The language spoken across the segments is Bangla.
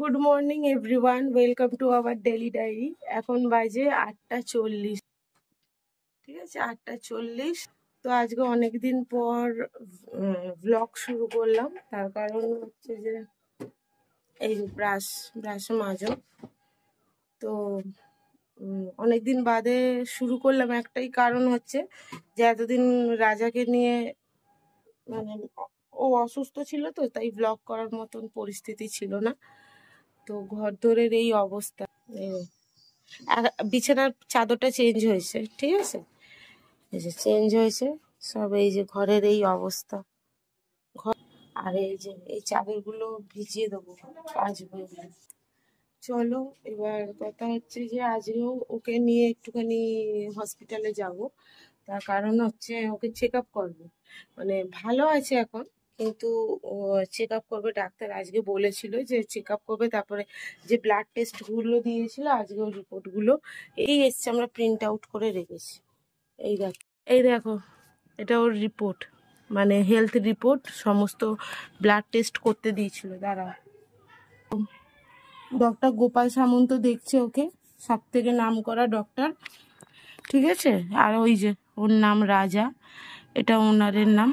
Good morning everyone, welcome to our daily diary. এখন বাজে 8:40। ঠিক আছে, 8:40। তো আজকে অনেকদিন পর ব্লগ শুরু করলাম। তার কারণ হচ্ছে যে এই ব্রাশ মাজো। তো অনেকদিন বাদে শুরু করলাম, একটাই কারণ হচ্ছে যে এতদিন রাজাকে নিয়ে মানে ও অসুস্থ ছিল, তো তাই ব্লগ করার মতন পরিস্থিতি ছিল না। তো ঘর দোরের এই অবস্থা, বিছানার চাদরটা চেঞ্জ হয়েছে, ঠিক আছে, এই যে চেঞ্জ হয়েছে সব, এই যে ঘরের এই অবস্থা ঘর। আর এই যে এই চাদরগুলো ভিজিয়ে দেবো আসবে। চলো, এবার কথা হচ্ছে যে আজকেও ওকে নিয়ে একটুখানি হসপিটালে যাব। তার কারণ হচ্ছে ওকে চেক আপ করবো, মানে ভালো আছে এখন, কিন্তু চেক আপ করবে। ডাক্তার আজকে বলেছিল যে চেক আপ করবে, তারপরে যে ব্লাড টেস্টগুলো দিয়েছিল আজকে ওর রিপোর্টগুলো এই এসছে, আমরা প্রিন্ট আউট করে রেখেছি। এই দেখো এটা ওর রিপোর্ট, মানে হেলথ রিপোর্ট, সমস্ত ব্লাড টেস্ট করতে দিয়েছিল। দাঁড়াও, ডক্টর গোপাল সামন্ত দেখছে ওকে, সব থেকে নাম করা ডক্টর, ঠিক আছে। আর ওই যে ওর নাম রাজা, এটা ওনারের নাম,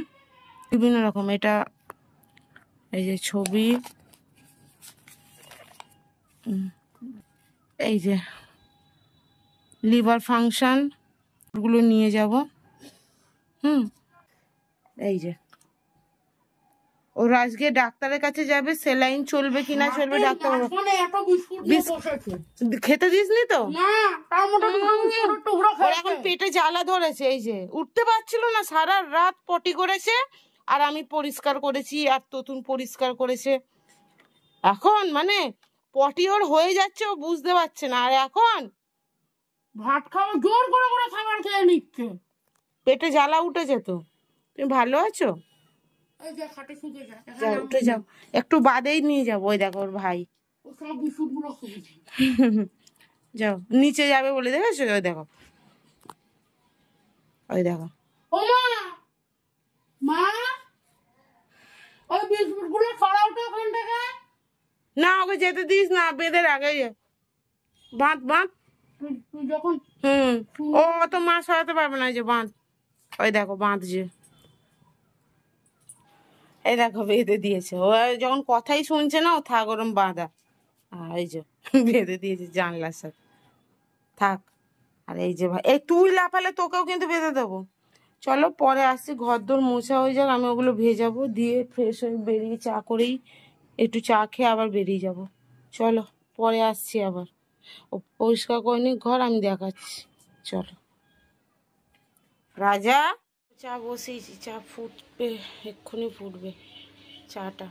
বিভিন্ন রকম। এটা এই যে ছবি, এই যে লিভার ফাংশন গুলো নিয়ে যাব। এই যে ওর আজকে ডাক্তারের কাছে যাবে, সেলাইন চলবে কিনা চলবে ডাক্তার। খেতে দিসনি তো, এখন পেটে জ্বালা ধরেছে, এই যে উঠতে পারছিল না, সারা রাত পটি করেছে, আর আমি পরিষ্কার করেছি, আর নতুন পরিষ্কার করেছে। এখন মানে পটি ওর হয়ে যাচ্ছে, ও বুঝতে পারছে না। আর এখন ভাত খাওয়া জোর করে করে খাবার খেয়ে নিচ্ছে, পেটে জ্বালা উঠেছে। তো তুমি ভালো আছো? উঠে যাও, একটু বাদেই নিয়ে যাবো। ওই দেখো ওর ভাই যাও, নিচে যাবে বলে দেখেছো? ওই দেখো, ওই দেখো না, ওকে যেতে দিস না, বেঁধে রাখে বাঁধ বাঁধ। ও অত মা সরাতে পারবে না, যে বাঁধ। ওই দেখো বাঁধছে, এই দেখো বেঁধে দিয়েছে। ও যখন কথাই শুনছে না, ও থাক ওরম বাঁধা। এই যে বেঁধে দিয়েছে জানলার সাথে, থাক। আর এই যে ভাই, এই তুই লাফালে তোকেও কিন্তু বেঁধে দেবো। চলো পরে আসছি, ঘর দোর মোছা হয়ে যাক, আমি ওগুলো ভেজাবো, দিয়ে ফ্রেশ হয়ে বেরিয়ে চা করেই একটু চা খেয়ে আবার বেরিয়ে যাব। চলো পরে আসছি আবার, ও পরিষ্কার করে নি ঘর, আমি দেখাচ্ছি। চলো। রাজা, চা বসিয়েছি, চা ফুটবে, এক্ষুনি ফুটবে চাটা।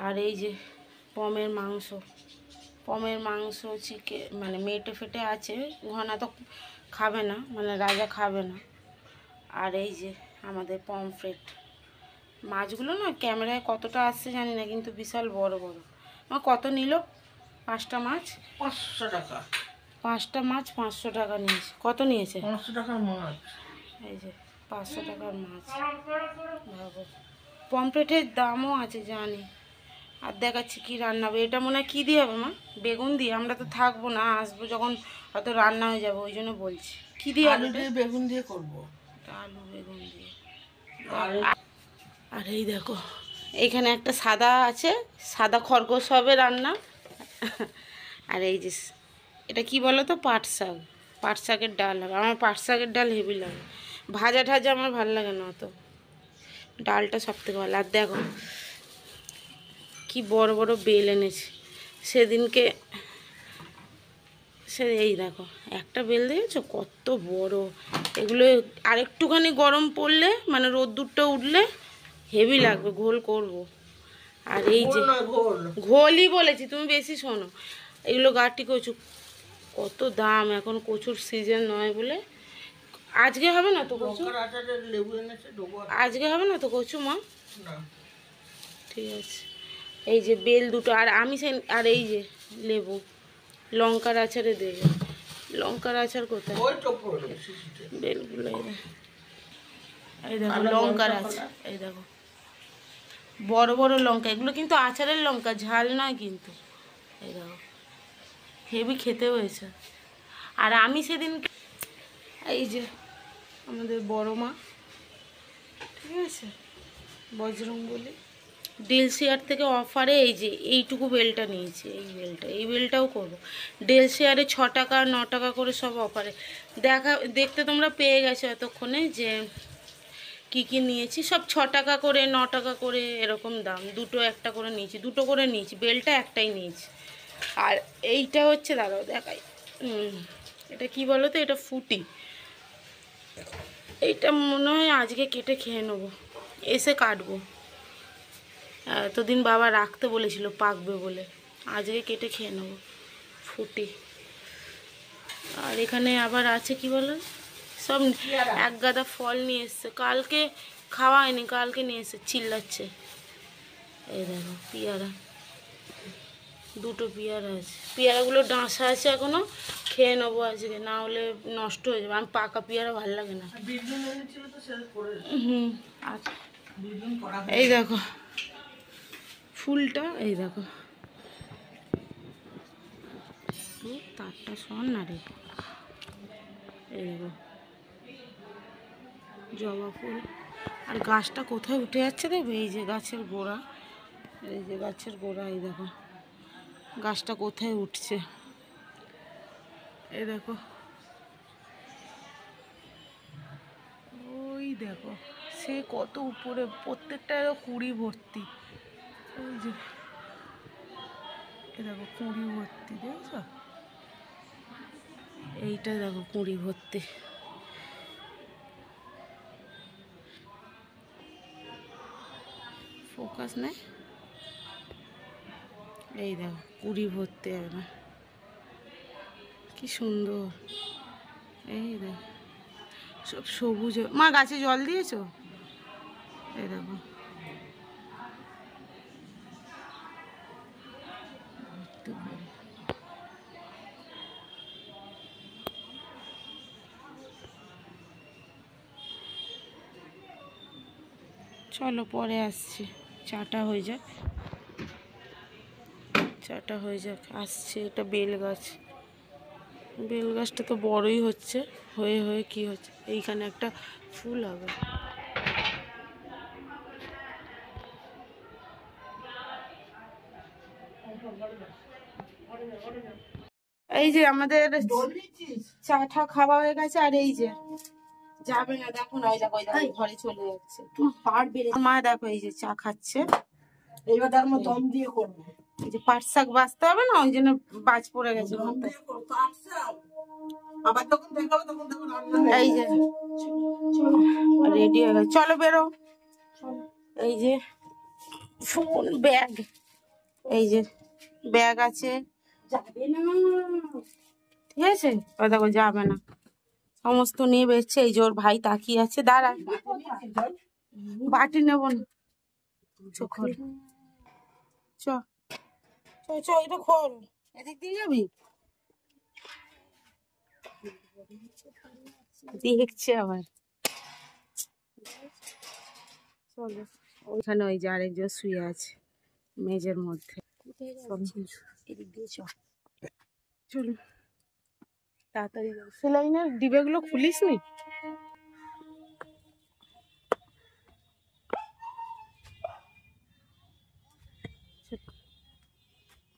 আর এই যে পমের মাংস চিকেন, মানে মেটে ফেটে আছে, ঘনা তো খাবে না, মানে রাজা খাবে না। আর এই যে আমাদের পমফ্রেট মাছগুলো, না ক্যামেরায় কতটা আসছে জানি না, কিন্তু বিশাল বড় বড়। আমার কত নিল? 5টা মাছ 500 টাকা। 5টা মাছ 500 টাকা নিয়েছে। কত নিয়েছে? 500 টাকার মাছ। এই যে 500 টাকার মাছ, ভাবো। পমফ্রেটের দামও আছে জানি। আর দেখাচ্ছি কি রান্না হবে। এটা মনে হয় কী দিয়ে হবে মা? বেগুন দিয়ে? আমরা তো থাকবো না, আসবো যখন হয়তো রান্না হয়ে যাবে, ওই জন্য বলছি। কী দিয়ে? আলু দিয়ে বেগুন দিয়ে করবো। আলু বেগুন দিয়ে। আর এই দেখো এইখানে একটা সাদা আছে, সাদা খরগোশ হবে রান্না। আর এই যে এটা কি বলো তো, পাট শাকের ডাল হবে। আমার পাট শাকের ডাল হেভি লাগে, ভাজা ঠাজা আমার ভালো লাগে না অত, ডালটা সব থেকে ভালো। আর দেখো কি বড় বড় বেল এনেছে সেদিনকে, এই দেখো একটা বেল দেখেছো কত বড়। এগুলো আরেকটুখানি গরম পড়লে, মানে রোদ্দুরটা উঠলে হেভি লাগবে, ঘোল করব। আর এই যে ঘোলই বলেছি, তুমি বেশি শোনো। এগুলো গাটি কচু, কত দাম এখন, কচুর সিজন নয় বলে। আজকে হবে না তো কচু? আজকে হবে না তো কচু মা? ঠিক আছে। এই যে বেল দুটো, আর আমি আর এই যে লেবু, লঙ্কার আচারে দেবে। লঙ্কার আচার কোথায়? বেলগুলো এই দেখো, লঙ্কার আচার, এই দেখো বড় বড় লঙ্কা, এগুলো কিন্তু আচারের লঙ্কা, ঝাল নয় কিন্তু। এই দেখো হেভি খেতে হয়েছে। আর আমি সেদিন এই যে আমাদের বড় মা, ঠিক আছে, বজরংবলী ডেলশেয়ার থেকে অফারে এই যে এইটুকু বেলটা নিয়েছি, এই বেলটাও করবো। ডেলশেয়ারে 6 টাকা 9 টাকা করে সব অফারে। দেখতে তোমরা পেয়ে গেছো এতক্ষণে যে কি কি নিয়েছি। সব 6 টাকা করে 9 টাকা করে এরকম দাম। একটা করে নিয়েছি, দুটো করে নিয়েছি। বেলটা একটাই নিয়েছি। আর এইটা হচ্ছে, দাঁড়াও দেখাই, এটা কি বলো তো, এটা ফুটি। এইটা মনে হয় আজকে কেটে খেয়ে নেবো, এসে কাটবো। এতদিন বাবা রাখতে বলেছিল পাকবে বলে, আজকে কেটে খেয়ে নেবো ফুটি। আর এখানে আবার আছে কি বলো, সব এক গাদা ফল নিয়ে এসছে, কালকে খাওয়া হয়নি, কালকে নিয়ে এসছে, চিল্লাচ্ছে। এই দেখো পেয়ারা, দুটো পেয়ারা আছে, পেয়ারাগুলো ডাঁসা আছে এখনো, খেয়ে নেবো আজকে, না হলে নষ্ট হয়ে যাবে। আমি পাকা পেয়ারা ভালো লাগে না। আচ্ছা এই দেখো ফুলটা, এই দেখো, তারটা শোন না রে, এই দেখো জবা ফুল। আর গাছটা কোথায় উঠে যাচ্ছে দেখবে, এই যে গাছের গোড়া, এই যে গাছের গোড়া, এই দেখো গাছটা কোথায় উঠছে, এই দেখো, ওই দেখো সে কত উপরে, প্রত্যেকটা কুড়ি ভর্তি, ওই যে এই দেখো কুড়ি ভর্তি, দেখছো, এইটা দেখো কুড়ি ভর্তি। ফোকাস নেই, এই দেখো কুড়ি ভর্তি একদম, কি সুন্দর। এই দেখো সব সবুজ। মা গাছে জল দিয়েছো? এই দেখো চলো পরে আসছি, চাটা হয়ে যাক, চাটা হয়ে যাক, আসছে। এটা বেল গাছ, বেল গাছটা তো বড়ই হচ্ছে, হয়ে হয়ে কি হচ্ছে, এইখানে একটা ফুল হবে। এই যে আমাদের চাটা খাওয়া হয়ে গেছে, আর এই যে যাবে না দেখো না, ওই দেখো ঘরে চলে যাচ্ছে। মা দেখো এই যে চা খাচ্ছে, এইবার দেখো দম দিয়ে করবো, এই যে পাট শাক বাঁচতে হবে না, ওই জন্য বাজ পড়ে গেছে। এই যে রেডি হয়ে গেছে, চলো বেরো। এই যে ফোন, ব্যাগ, এই যে ব্যাগ আছে, যাবে না ঠিক আছে, ওই দেখো যাবে না, সমস্ত নিয়ে বেরছে। এই যে ওর ভাই তাকিয়ে আছে, দাঁড়া, বাটি নেবো না, খোল চ চ, এটা খোল, এদিক দিয়ে যাবি, দেখছে আবার। চলো ওইখানে ওই যে আরেকজন শুয়ে আছে মেঝের মধ্যে, এদিক দিয়ে চলো তাড়াতাড়ি। সেলাইনের ডিবেগুলো খুলিস নি?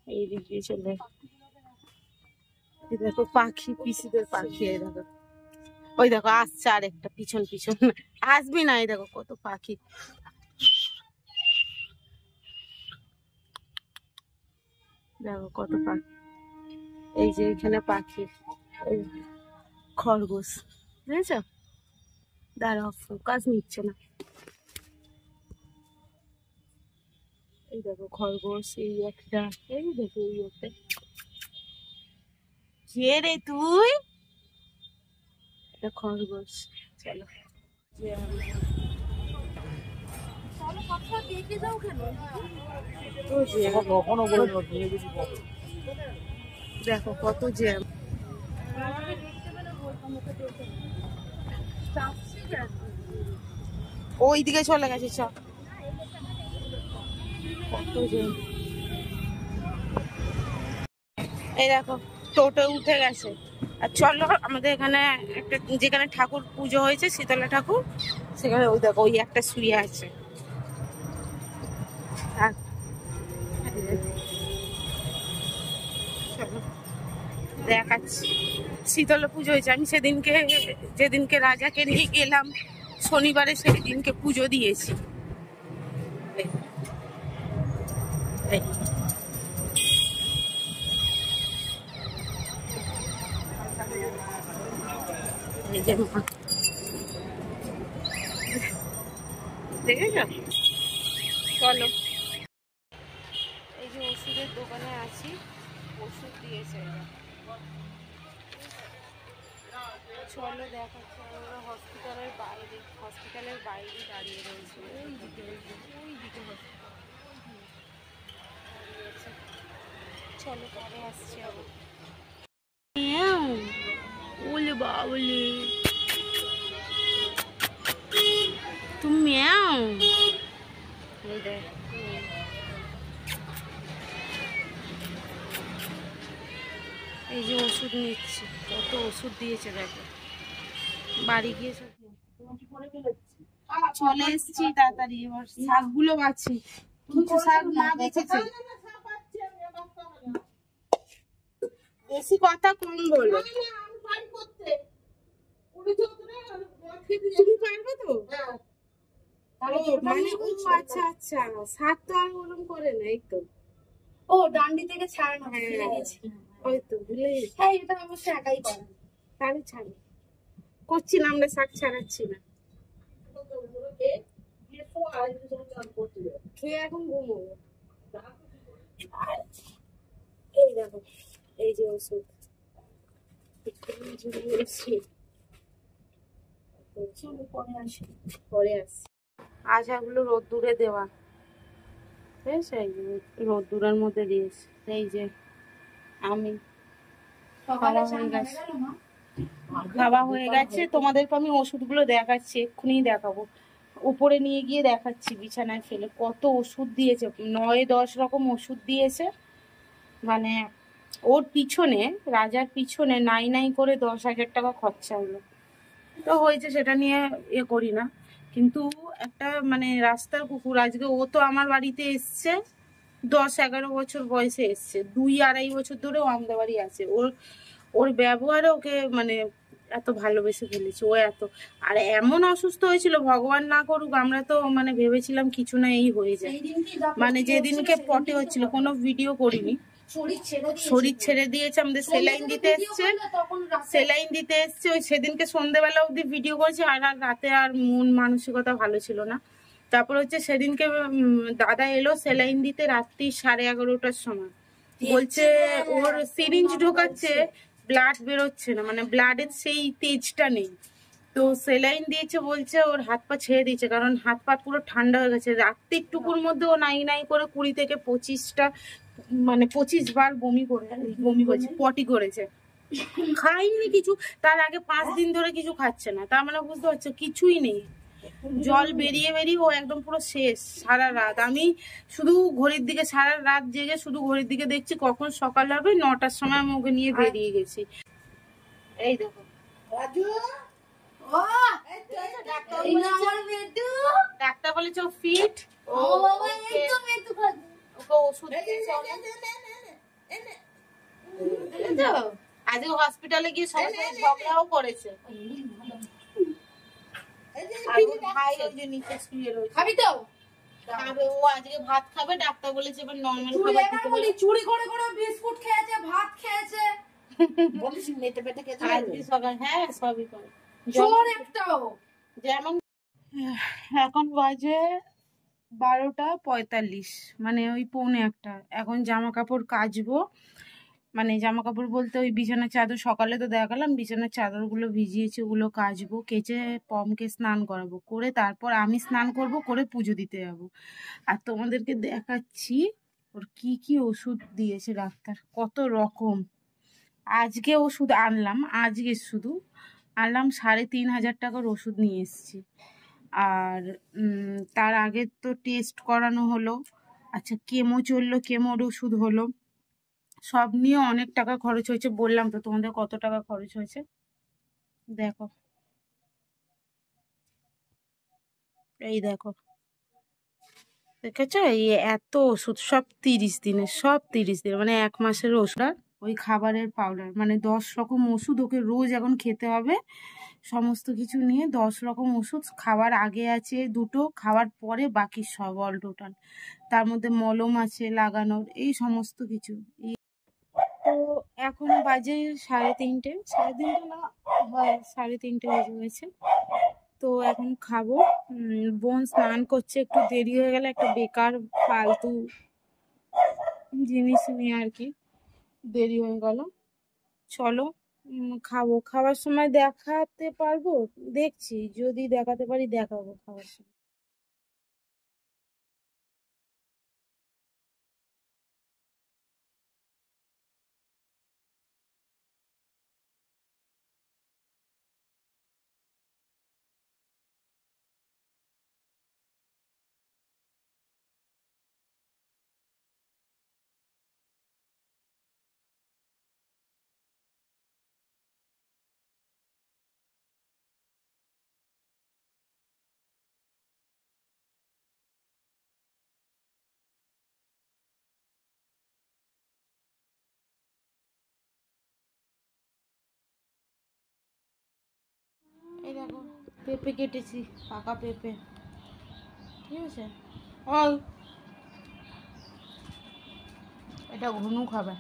এই দিক দিয়ে চলে, দেখো পাখি, পিসিদের পাখি, এই দেখো, ওই দেখো আসছে আর একটা পিছন পিছন, আসবি না, এই দেখো কত পাখি, দেখো কত পাখি, এই যে এখানে পাখি, খরগোশ, বুঝেছ, দাঁড়াও ফোকাস নিচ্ছে না, এই দেখো খরগোশ, এই একটা, এই দেখো এই একটা, কে রে তুই, এটা খরগোশ। চলো দেখো কত জ্যাম, ওই দিকে চলে গেছে, চ কত যে, এই দেখো টোটো উঠে গেছে। আর চলো আমাদের এখানে একটা, যেখানে ঠাকুর পুজো হয়েছে শীতলা ঠাকুর, সেখানে ওই দেখো ওই একটা শুয়ে আছে। চলো দেখাচ্ছি। শীতলা পুজো হয়েছে, আমি সেদিনকে, যেদিনকে রাজাকে নিয়ে গেলাম শনিবারে, সেই দিনকে পুজো দিয়েছি। দেখেছ? চলো, এই যে ওষুধের দোকানে আছি, ওষুধ দিয়েছে এরা। চলো দেখাচ্ছি, আমরা হসপিটালের বাইরে দাঁড়িয়ে রয়েছে। ওই দিকে দাঁড়িয়েছে। চলো পরে আসছি আবার। ওলে বাবলে তুমি এই দেখ, এই যে ওষুধ নিচ্ছি, কত ওষুধ দিয়েছে দেখো। বাড়ি গিয়ে সব চলে এসছি তাড়াতাড়ি। এবার শাকগুলো বাছি, কিছু শাক মা বেঁচেছে। বেশি কথা কম বলো। তুমি পারবে তো? মানে ও আচ্ছা আচ্ছা, শাক তো আর ওরকম করে না, এই তো। ও ডান্ডি থেকে ছাড়ানো, ওই তো ভুলে গেছি। হ্যাঁ এটা অবশ্য একাই করে, তাহলে ছাড়ি করছিলাম, আমরা শাক ছাড়াচ্ছি না। খেয়ে এখন ঘুমবো। এই দেখো, এই যে ওষুধ পরে আসি। আশাগুলো রোদ্দুরে দেওয়া, বেশ এই যে রোদ্দুরের মধ্যে দিয়েছি। এই যে আমি খাওয়া হয়ে গেছে, তোমাদেরকে আমি ওষুধগুলো দেখাচ্ছি, এক্ষুনি দেখাবো। উপরে নিয়ে গিয়ে দেখাচ্ছি বিছানায় ফেলে, কত ওষুধ দিয়েছে, 9-10 রকম ওষুধ দিয়েছে। মানে ওর পিছনে, রাজার পিছনে নাই করে 10,000 টাকা খরচা হলো। তো হয়েছে, সেটা নিয়ে করি না, কিন্তু একটা মানে রাস্তার কুকুর, আজকে ও তো আমার বাড়িতে এসছে 10-11 বছর বয়সে এসছে, 2-2.5 বছর ধরে ও আমাদের বাড়ি আছে। ওর ব্যবহারে ওকে মানে এত ভালোবেসে ফেলেছে ও এত। আর এমন অসুস্থ হয়েছিল, ভগবান না করুক, আমরা তো মানে ভেবেছিলাম কিছু না এই হয়ে যায়। মানে যেদিনকে পটে হচ্ছিল, কোনো ভিডিও করিনি, শরীর ছেড়ে দিয়েছে, আমাদের সেলাইন দিতে এসছে ওই সেদিনকে সন্ধ্যেবেলা অব্দি ভিডিও করেছে। আর রাতে আর মন মানসিকতা ভালো ছিল না। তারপর হচ্ছে সেদিনকে দাদা এলো সেলাইন দিতে রাত্রি 11:30টার সময়, বলছে ওর সিরিঞ্জ ঢোকাচ্ছে, ব্লাড বেরোচ্ছে না, মানে ব্লাডের সেই তেজটা নেই। তো সেলাইন দিয়েছে, বলছে ওর হাত পা ছেড়ে দিয়েছে, কারণ হাত পা পুরো ঠান্ডা হয়ে গেছে। রাত্রিটুকুর মধ্যে ও নাই করে 20 থেকে 25টা, মানে 25 বার বমি করেছে, পটি করেছে। খাইনি কিছু, তার আগে 5 দিন ধরে কিছু খাচ্ছে না, তার মানে বুঝতে পারছো কিছুই নেই। জল বেরিয়ে ও একদম পুরো শেষ। সারা রাত আমি শুধু ঘড়ির দিকে, সারা রাত জেগে শুধু ঘড়ির দিকে দেখছি কখন সকাল হবে। 9টার সময় আমি ওকে নিয়ে বেরিয়ে গেছি। এই দেখো ডাক্তার বলেছে ও ফিট, ওকে ওষুধ আজকে হসপিটালে গিয়ে সবার সাথে ঝগড়াও করেছে। ও আজকে ভাত খাবে, ডাক্তার বলেছে এবার নরমাল খাবার। চুরি করে বিস্কুট খেয়েছে, ভাত খেয়েছে, হ্যাঁ সবই করে। যেমন এখন বাজে 12:45, মানে ওই 1:45। এখন জামা কাপড় কাচবো, মানে জামা কাপড় বলতে ওই বিছানার চাদর, সকালে তো দেখালাম বিছানার চাদরগুলো ভিজিয়েছি, ওগুলো কাচবো, কেচে পমকে স্নান করাবো, করে তারপর আমি স্নান করব, করে পুজো দিতে যাব। আর তোমাদেরকে দেখাচ্ছি ওর কি ওষুধ দিয়েছে ডাক্তার, কত রকম। আজকে ওষুধ আনলাম, আজকে শুধু আনলাম 3,500 টাকার ওষুধ নিয়ে এসেছি। আর তার আগে তো টেস্ট করানো হলো, আচ্ছা কেমো চললো, কেমোর ওষুধ হলো, সব নিয়ে অনেক টাকা খরচ হয়েছে। বললাম তো তোমাদের কত টাকা খরচ হয়েছে। দেখো, এই দেখো, দেখেছো? এই এত ওষুধ, সব 30 দিনের, সব 30 দিনের, মানে 1 মাসের ওষুধ। আর ওই খাবারের পাউডার, মানে 10 রকম ওষুধ ওকে রোজ এখন খেতে হবে। সমস্ত কিছু নিয়ে 10 রকম ওষুধ, খাওয়ার আগে আছে দুটো, খাওয়ার পরে বাকি সব অল টোটাল। তার মধ্যে মলম আছে লাগানোর, এই সমস্ত কিছু। তো এখন বাজে 3:30, 3:30 না, হয় 3:30 বেজে গেছে। তো এখন খাবো। বোন স্নান করছে, একটু দেরি হয়ে গেলে একটা বেকার ফালতু জিনিস নিয়ে আর কি দেরি হয়ে গেল। চলো খাবো, খাওয়ার সময় দেখাতে পারবো, দেখছি যদি দেখাতে পারি দেখাবো খাওয়ার সময়। এই দেখো পেঁপে কেটেছি, পাকা পেঁপে, ঠিক আছে। ওই এটা ঘনু খাবে,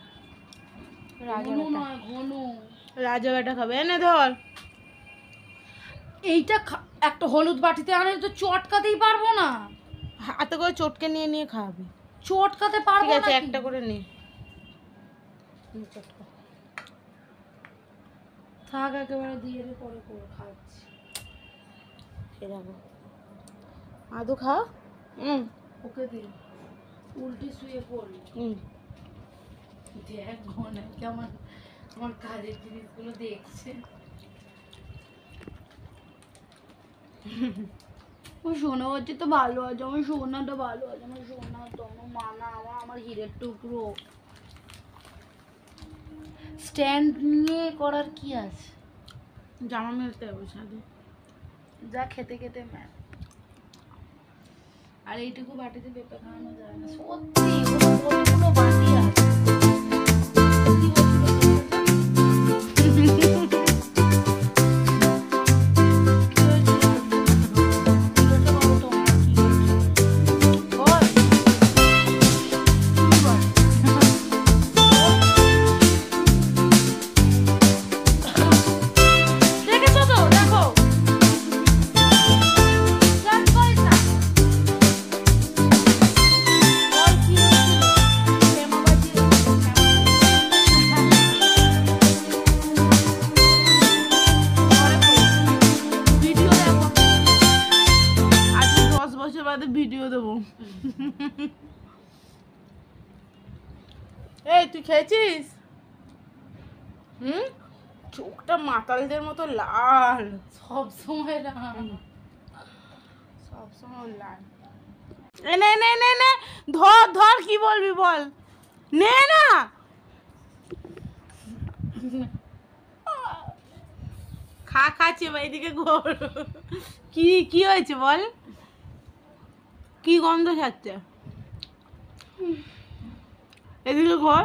রাজা খাবে, এনে ধর। এইটা একটা হলুদ বাটিতে আনে তো চটকাতেই পারবো না, হাতে করে চটকে নিয়ে নিয়ে খাওয়াবি। চটকাতে পারবো ঠিক না, আছে একটা করে নে, চটকা থাক একেবারে দিয়ে দে, পরে করে খাচ্ছি। এরকম আদু খা। ওকে দে, উল্টে শুয়ে পড়ল। দেখ ঘন কেমন আমার কাজের জিনিসগুলো দেখছে। আমার সোনা হচ্ছে তো ভালো আছে, আমার সোনাটা ভালো আছে, আমার সোনা তো আমার মানা, আমার হিরের টুকরো। স্ট্যান্ড নিয়ে করার কি আছে? জামা মেলতে হবে সাথে, যা খেতে খেতে ম্যাম। আর এইটুকু বাটিতে পেঁপে খাওয়ানো যায় না সত্যি, কতগুলো বাটি আছে। ভিডিও দেবো। এই তুই খেয়েছিস? চোখটা মাতালদের মতো লাল, সব সময় না, সবসময় লাল। নে নে নে নে, ধর ধর, কি বলবি বল, নে না। খাচ্ছে বা এদিকে ঘোর। কি কি হয়েছে বল, কি গন্ধ ছাড়ছে? এদিকে ঘর।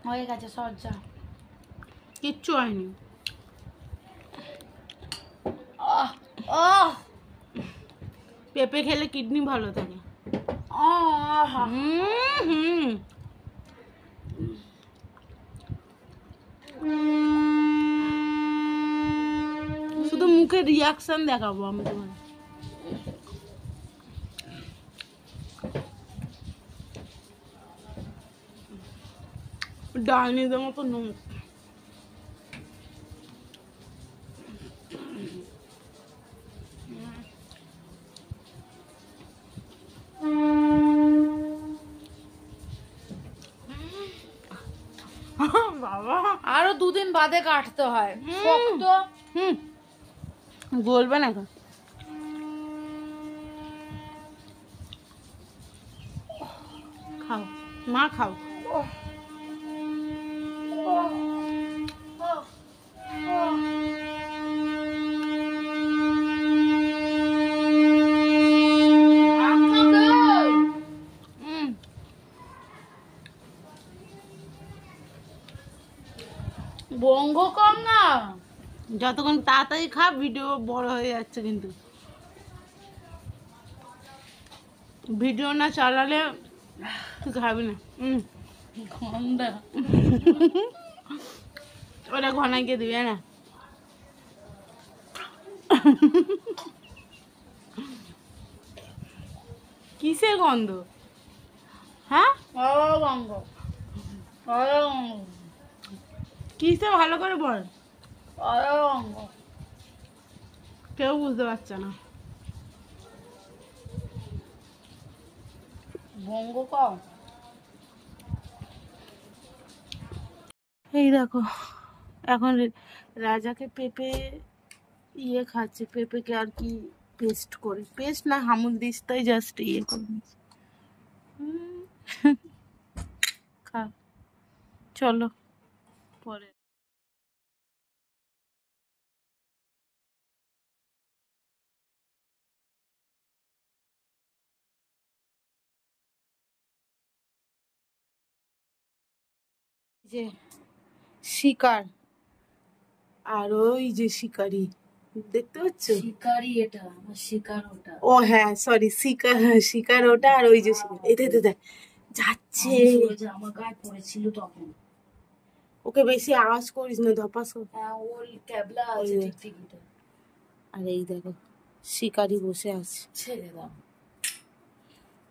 হয়ে গেছে সজ্জা, কিচ্ছু হয়নি। পেঁপে খেলে কিডনি ভালো থাকে। শুধু মুখের রিয়াকশন দেখাবো আমি তোমার। ডাইনিদের মতো মুখ। আরো 2 দিন বাদে কাটতে হয় শক্ত। বলবে না খাও মা খাও। বঙ্গ কম না, যতক্ষণ তাড়াতাড়ি খা ভিডিও বড় হয়ে যাচ্ছে, কিন্তু ভিডিও না চালালে তুই খাবি না। গন্ধা ওটা ঘনাইকে দিবি না। কিসের গন্ধ? হ্যাঁ গন্ধ কিসে ভালো করে বল, গন্ধ কেউ বুঝতে পারছে না। বঙ্গ কম। এই দেখো এখন রাজাকে পেঁপে খাচ্ছে, পেঁপেকে আর কি পেস্ট করে, পেস্ট না হামুল দিস্তাই জাস্ট করে নিচ্ছে। খা, চলো পরে। যে শিকার আর ওই যে শিকারি দেখতে পাচ্ছ, শিকারি এটা আমার শিকার ওটা। ও হ্যাঁ সরি শিকার, শিকার ওটা আর ওই যে শিকার। এই দেখ যাচ্ছে, আমার গায়ে পড়েছিল তখন। ওকে বেশি আওয়াজ করিস না, ধপাস। ওই ক্যাবলা আছে টিকটিকিটা। আর এই দেখো শিকারি বসে আছে। ছেড়ে দাও,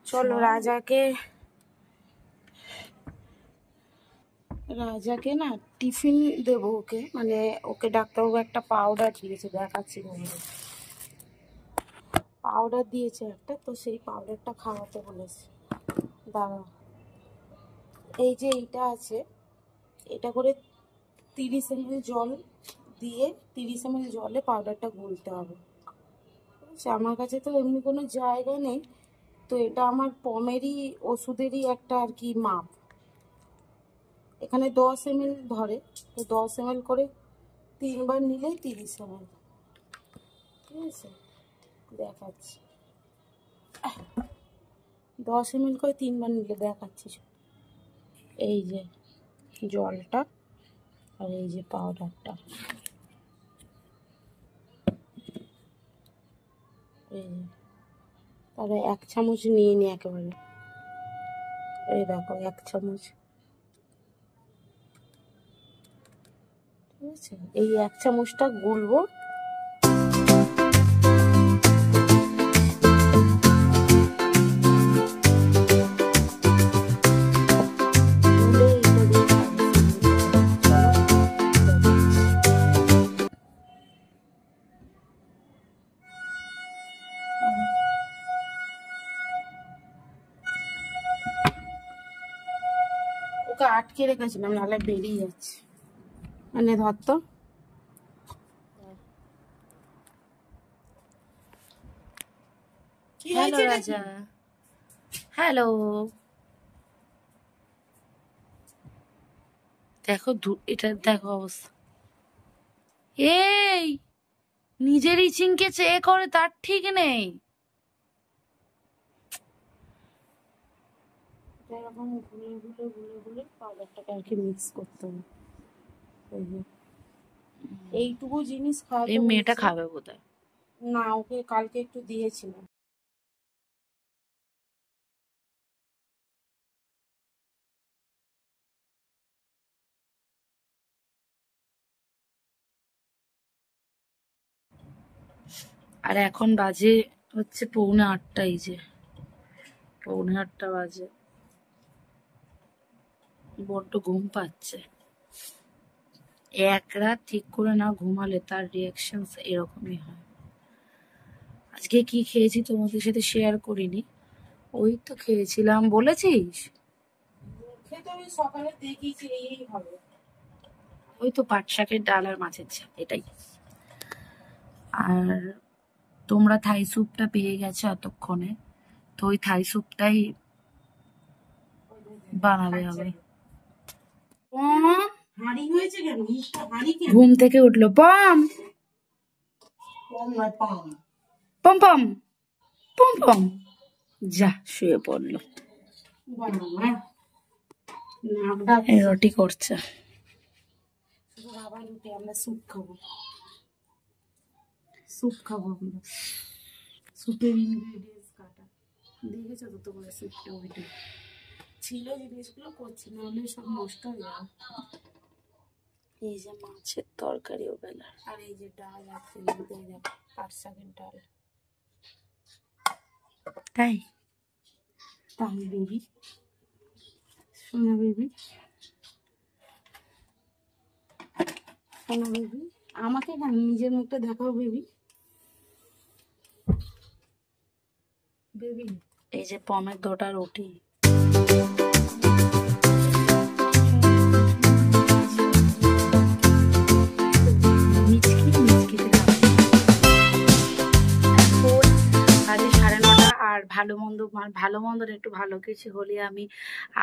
চলো রাজাকে না টিফিন দেবো ওকে, মানে ওকে ডাক্তারবাবু একটা পাউডার দিয়েছে, দেখাচ্ছি পাউডার দিয়েছে একটা, তো সেই পাউডারটা খাওয়াতে বলেছে। দাঁড়াও, এই যে এইটা আছে, এটা করে 30 ml জল দিয়ে 30 ml জলে পাউডারটা গুলতে হবে। আচ্ছা আমার কাছে তো এমনি কোনো জায়গা নেই, তো এটা আমার পমেরই ওষুধেরই একটা আর কি মাপ। এখানে 10 ml ধরে, তো 10 ml করে 3 বার নিলে 30 ml, ঠিক আছে দেখাচ্ছি। 10 ml করে 3 বার নিলে দেখাচ্ছি। এই যে জলটা আর এই যে পাউডারটা, এই যে তাহলে 1 চামচ নিয়ে নি একেবারে। এই দেখো 1 চামচ, ঠিক আছে। এই 1 চামচটা গুলবো, ওকে আটকে রেখেছিলাম নাহলে বেরিয়ে যাচ্ছে। মানে ধর তো, হ্যালো রাজা, হ্যালো। দেখো এটা দেখো অবস্থা, এই নিজের ইচিংকে চেয়ে করে তার ঠিক নেই। এরকম ঘুরে ঘুরে ঘুরে ঘুরে পাউডারটাকে আর কি মিক্স করতে হবে। এইটুকু জিনিস খাওয়াতে, এই মেয়েটা খাবে বোধহয় না, ওকে কালকে একটু দিয়েছিলাম। আর এখন বাজে হচ্ছে 7:45, এই যে 7:45 বাজে, বড্ড ঘুম পাচ্ছে। এক রাত ঠিক করে না ঘুমালে তার রিয়াকশন এরকমই হয়। আজকে কি খেয়েছি তোমাদের সাথে শেয়ার করিনি, ওই তো খেয়েছিলাম, বলেছিস খেতে আমি সকালে দেখিয়েছি এই হবে, ওই তো পাট শাকের ডাল আর মাছের ঝাল, এটাই। আর তোমরা থাই স্যুপটা পেয়ে গেছো এতক্ষণে, তো ওই থাই স্যুপটাই বানাবে হবে। হাঁড়ি হয়েছে কেন? হাঁড়ি কেন? ঘুম থেকে উঠলো পম পম পম পম পম, যা শুয়ে পড়লো। রুটি করছে। বাবা রুটি, আমরা স্যুপ খাবো, স্যুপ খাবো আমরা। স্যুপের ইনগ্রেডিয়েন্টস কাটা দেখেছো তো তোমরা? স্যুপটা ওইটা ছিল, জিনিসগুলো করছি, নাহলে সব নষ্ট হয়ে যাবে। এই যে মাছের তরকারি ওবেলা, আর এই যে ডাল আছে, পাট শাকের ডাল। তাই তাই বেবি, সোনা বেবি, সোনা বেবি, আমাকে কেন নিজের মুখটা দেখাও বেবি, বেবি। এই যে পমের 2টা রুটি। আর ভালো মন্দ একটু ভালো কিছু হলে আমি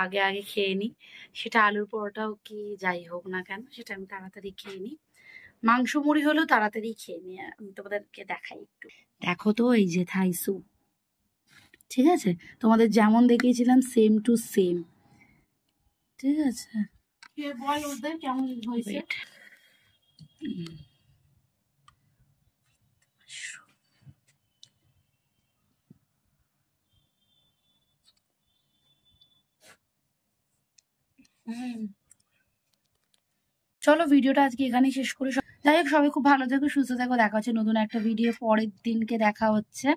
আগে আগে খেয়ে নিই, সেটা আলুর পরোটাও কি যাই হোক না কেন, সেটা আমি তাড়াতাড়ি খেয়ে নিই। মাংস মুড়ি হলেও তাড়াতাড়ি খেয়ে নিই। আমি তোমাদেরকে দেখাই একটু, দেখো তো এই যে থাই স্যুপ, ঠিক আছে? তোমাদের যেমন দেখিয়েছিলাম সেম টু সেম, ঠিক আছে? বল ওদের কেমন হয়েছে। চলো ভিডিওটা আজকে এখানেই শেষ করি। যাই হোক, সবাই খুব ভালো থেকো, সুস্থ থেকো, দেখা হচ্ছে নতুন একটা ভিডিও পরের দিনকে, দেখা হচ্ছে।